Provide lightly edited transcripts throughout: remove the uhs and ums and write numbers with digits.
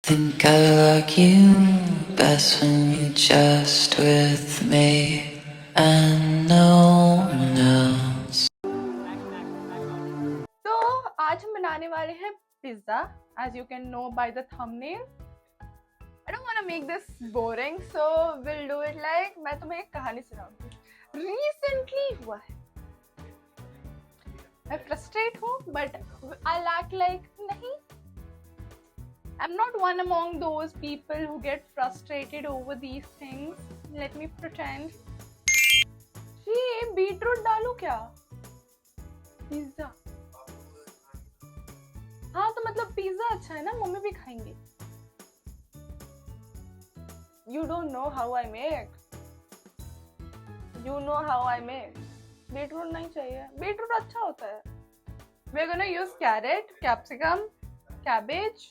Think I like you best when you're just with me and no one else. तो आज हम बनाने वाले हैं pizza. As you can know by the thumbnail, I don't want to make this boring, so we'll do it like मैं तुम्हें एक कहानी सुनाऊंगी. Recently हुआ है. मैं frustrate हूँ, but I'll act like नहीं. I'm not one among those people who get frustrated over these things. Let me pretend. ये बीटरूट डालूं क्या? पिज्जा. हाँ तो मतलब पिज्जा अच्छा है ना, मम्मी भी खाएंगी. You don't know how I make. You know how I make. Beetroot नहीं चाहिए. बीटरूट अच्छा होता है. We're gonna use carrot, capsicum, cabbage,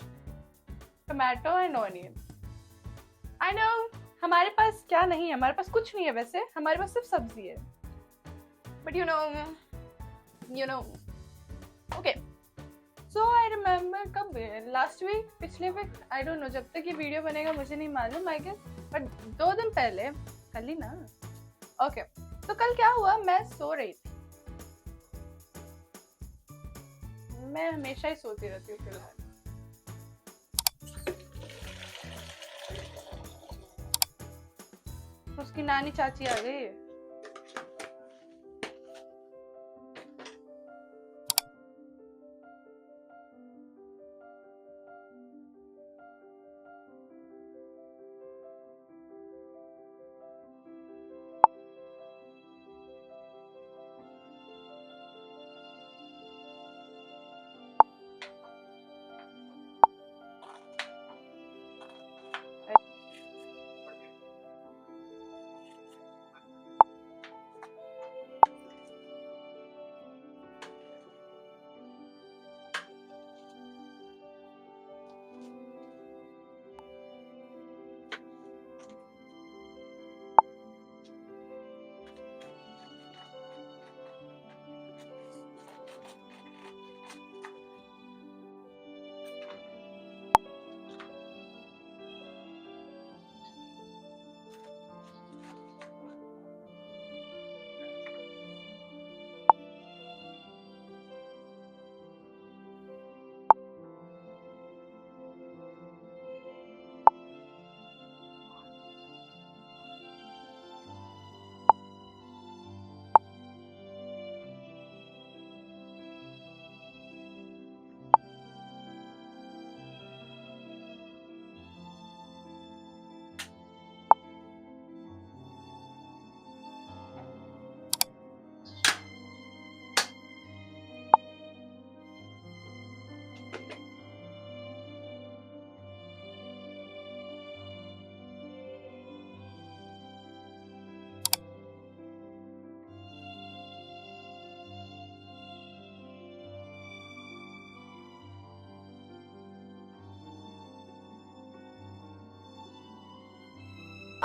tomato and onion. I know. हमारे पास क्या नहीं है, हमारे पास कुछ नहीं है वैसे, हमारे पास सिर्फ सब्जी है. But you know. Okay. So I remember कब last week, पिछले week, I don't know, जब तक ये वीडियो बनेगा मुझे नहीं मालूम, I guess. But 2 दिन पहले, कल ही ना. Okay. तो कल क्या हुआ, मैं सो रही थी. मैं हमेशा ही सोती रहती हूँ फिलहाल. उसकी नानी चाची आ गई है.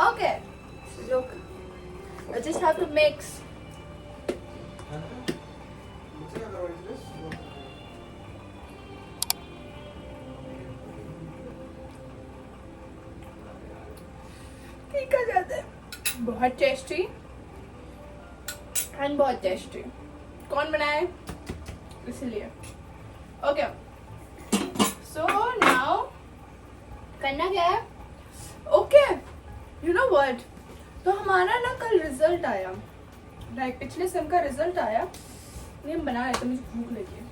Okay, so look, I just have to mix. ठीक है जाते हैं. बहुत टेस्टी एंड बहुत टेस्टी. कौन बनाए? इसलिए. ओके. सो नाउ करना क्या है? ओके. यू नो व्हाट, तो हमारा ना कल रिजल्ट आया, लाइक पिछले सेम का रिजल्ट आया. ये हम बना रहे थे, मुझे भूख लगी है.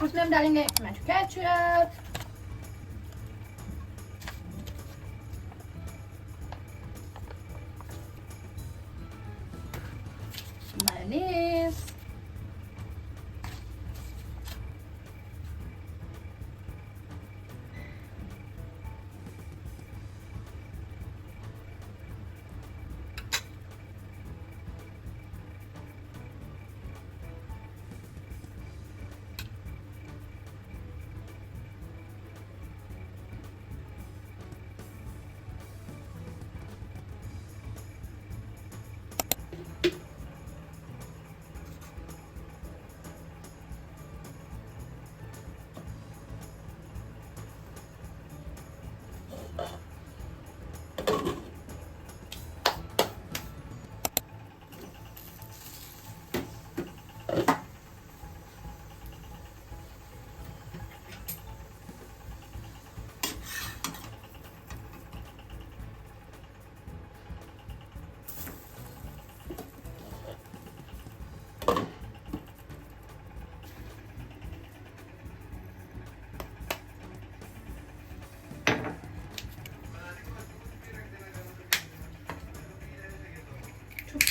उसमें हम डालेंगे टोमेटो केचप, मायोनीज,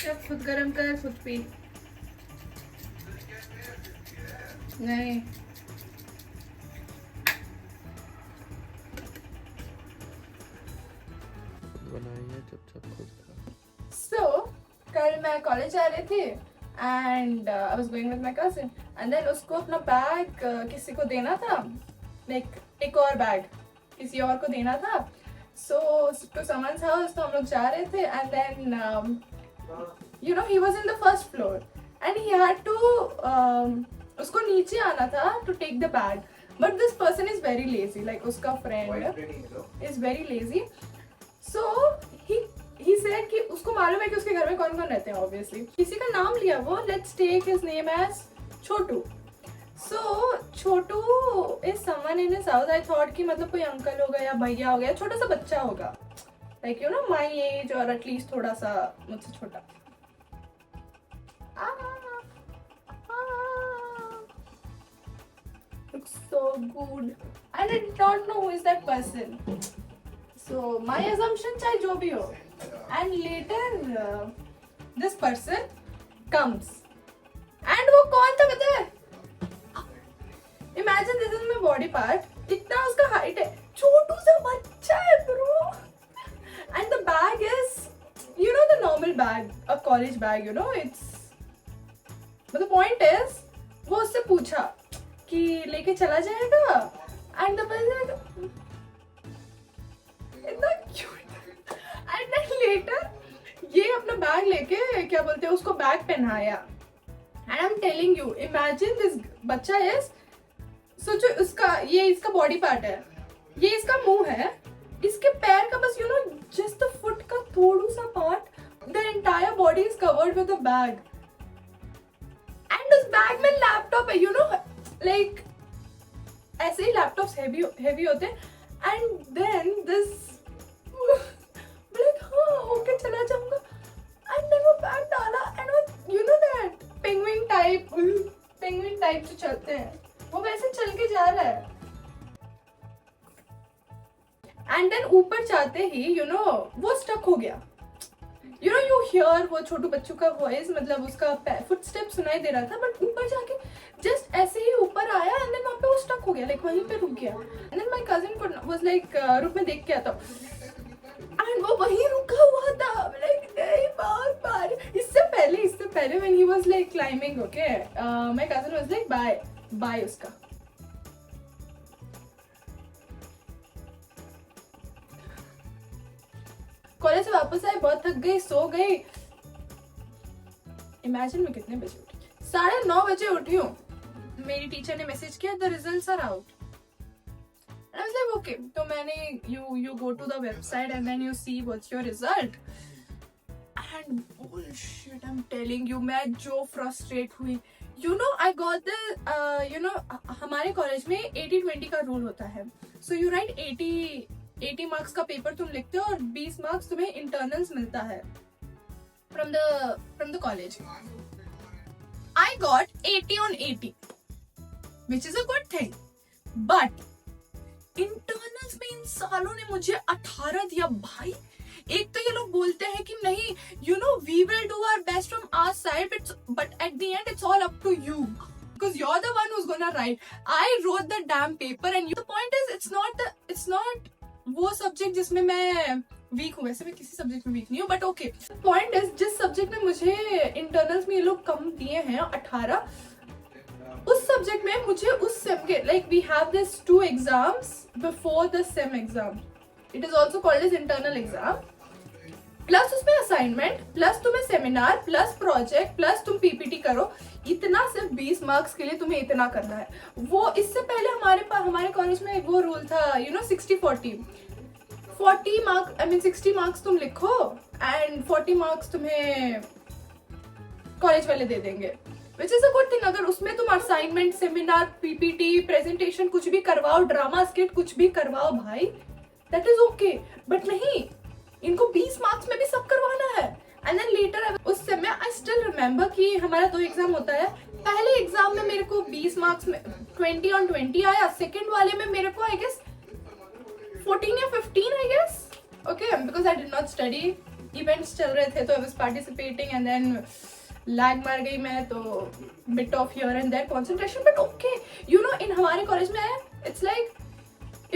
चुपचाप खुद गरम कर, खुद पी। नहीं बनाइए चुपचाप खुद का। So, कल मैं कॉलेज जा रही थी and I was going with my cousin and then उसको अपना बैग किसी को देना था, लाइक एक और बैग किसी और को देना था। सो टू समवन्स हाउस, तो हम लोग जा रहे थे and then you know he was in the first floor and he had to उसको नीचे आना था to take the bag, but this person is very lazy, like उसका friend is very lazy. So he said कि उसको मालूम है कि उसके घर में कौन कौन रहते हैं, ऑब्वियसली किसी का नाम लिया वो, let's take his name as Chhotu. So Chhotu is someone in his house, I thought कि मतलब कोई अंकल होगा या भैया हो गया, छोटा सा बच्चा होगा, like you know my age और एटलीस्ट थोड़ा सा मुझसे छोटा। Looks so good and I did not know who is that person. So my assumption चाहे जो भी हो, and later this person comes and वो कौन था पता है? Imagine this is my body part, इतना उसका height है, छोटू सा बच्चा है bro, and the bag is you know the normal bag, a college bag, you know it's, but the point is वो उससे पूछा कि लेके चला जाएगा and the person इतना क्यूट एंड देन लेटर ये अपना बैग लेके क्या बोलते हैं उसको बैग पहनाया and I am telling you, imagine this बच्चा इज, सोचो उसका ये इसका बॉडी पार्ट है, ये इसका मुंह है, इसके पैर का बस you know just the foot का थोड़ा सा part, the entire body is covered with a bag and उस बैग में लैपटॉप है, यू नो लाइक ऐसे ही लैपटॉप्स हेवी होते हैं एंड देन दिस लाइक हाँ ओके चला जाऊंगा एंड देन वो बैग डाला एंड वो you know that penguin type जो चलते हैं वो वैसे चल के जा रहा है एंड देन ऊपर जाते ही यू नो वो स्टक हो गया, यू नो यू हियर वो छोटू बच्चों का वॉइस, मतलब उसका फुटस्टेप सुनाई दे रहा था, बट ऊपर जाके जस्ट ऐसे ही ऊपर आया एंड देन वहाँ पे वो स्टक हो गया, लाइक वहीं पे रुक गया and then my cousin was like रुक मैं देख के आता हूँ एंड वो वहीं रुका हुआ था, लाइक नहीं बार इससे पहले when he was like climbing, okay my cousin was like bye उसका कॉलेज से वापस आए, बहुत थक गई, सो गई। इमेजिन मैं कितने बजे उठी, 9:30 बजे उठी हूँ, मेरी टीचर ने मैसेज किया the results are out, I was like okay, तो मैंने you go to the website and then you see what's your result and bullshit I'm telling you, मैं जो frustrate हुई, you know I got the you know हमारे college में 80-20 का rule होता है, so you write 80 मार्क्स का paper तुम लिखते हो और 20 मार्क्स तुम्हें इंटरनल्स मिलता है from the college. I got 80 on 80 which is a good thing, but internals में इन सालों ने मुझे 18 दिया भाई। एक तो ये लोग बोलते हैं कि नहीं you know we will do our best from our side but at the end it's all up to you because you are the one who is gonna write, I wrote the damn paper and the point is it's not वो subject जिसमें मैं week हूँ, वैसे मैं किसी subject में week नहीं हूँ बट ओके, पॉइंट इज जिस सब्जेक्ट में मुझे इंटरनल्स में ये लोग कम दिए हैं 18, उस सब्जेक्ट में मुझे उस सेम के like we have this 2 exams before the sem exam, it is also called as internal exam, plus उसमें असाइनमेंट, प्लस तुम्हें सेमिनार, प्लस प्रोजेक्ट, प्लस तुम पीपीटी करो, इतना सिर्फ 20 मार्क्स के लिए तुम्हें इतना करना है। वो इससे पहले हमारे कॉलेज में वो रूल था you know 60-40 marks, I mean 60 marks तुम लिखो एंड 40 मार्क्स तुम्हें कॉलेज वाले दे देंगे, which is a good thing। अगर उसमें तुम असाइनमेंट, सेमिनार, पीपीटी, प्रेजेंटेशन कुछ भी करवाओ, ड्रामा स्किट कुछ भी करवाओ भाई, that is okay, but नहीं, इनको 20 मार्क्स में भी सब करवाना है। एंड देन लेटर उस समय आई स्टिल रिमेम्बर कि हमारा 2 एग्जाम होता है, पहले एग्जाम में मेरे को 20 मार्क्स में 20 on 20 आया, सेकंड वाले में मेरे को आई गेस 14 या 15 I guess, okay because I did not study events चल रहे थे तो I was participating and then lag मार गई मैं, तो bit of here and there concentration, but okay you know in हमारे कॉलेज में it's like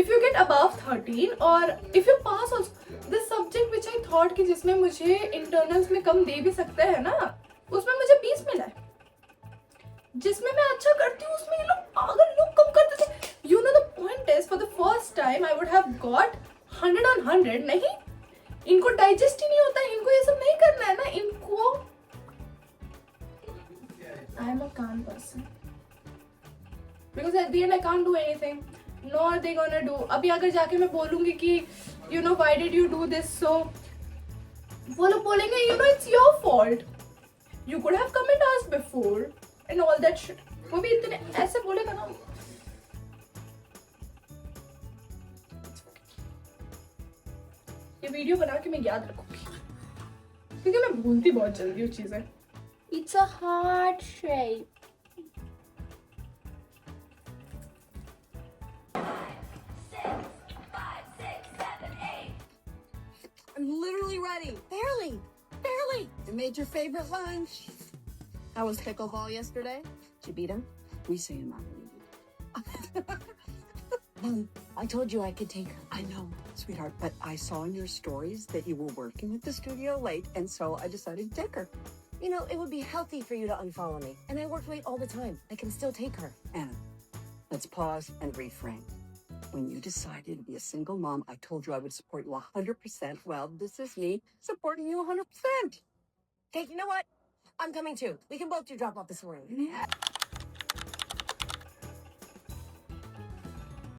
if you get above 13 और if you pass also the subject which I thought कि जिसमें मुझे internals में कम दे भी सकते हैं ना, उसमें मुझे 20 मिला है, जिसमें मैं अच्छा करती हूँ उसमें ये लोग पागल लोग कम करते थे. You know the point is for the first time I would have got 100 on 100. नहीं, इनको डाइजेस्ट ही नहीं होता है, इनको ये सब नहीं करना है ना, इनको I am a calm person because at the end I can't do anything. No are they gonna do. अभी अगर जाके मैं बोलूँगी कि you know why did you do this, so वो लोग बोलेंगे you know it's your fault, you could have come and asked before and all that shit. वो भी इतने ऐसे बोलेगा ना. ये वीडियो बना के मैं याद रखूंगी क्योंकि मैं भूलती बहुत जल्दी हूँ चीजें. It's a heart shape. I'm literally ready. Barely. Barely. You made your favorite lunch. How was pickleball yesterday? Did you beat him? We say him out. Mom, I told you I could take her. I know, sweetheart, but I saw in your stories that you were working with the studio late, and so I decided to take her. You know, it would be healthy for you to unfollow me. And I work late all the time. I can still take her. Anna, let's pause and reframe. When you decided to be a single mom, I told you I would support you 100%. Well, this is me supporting you 100%. Okay, you know what? I'm coming too. We can both do drop off this morning.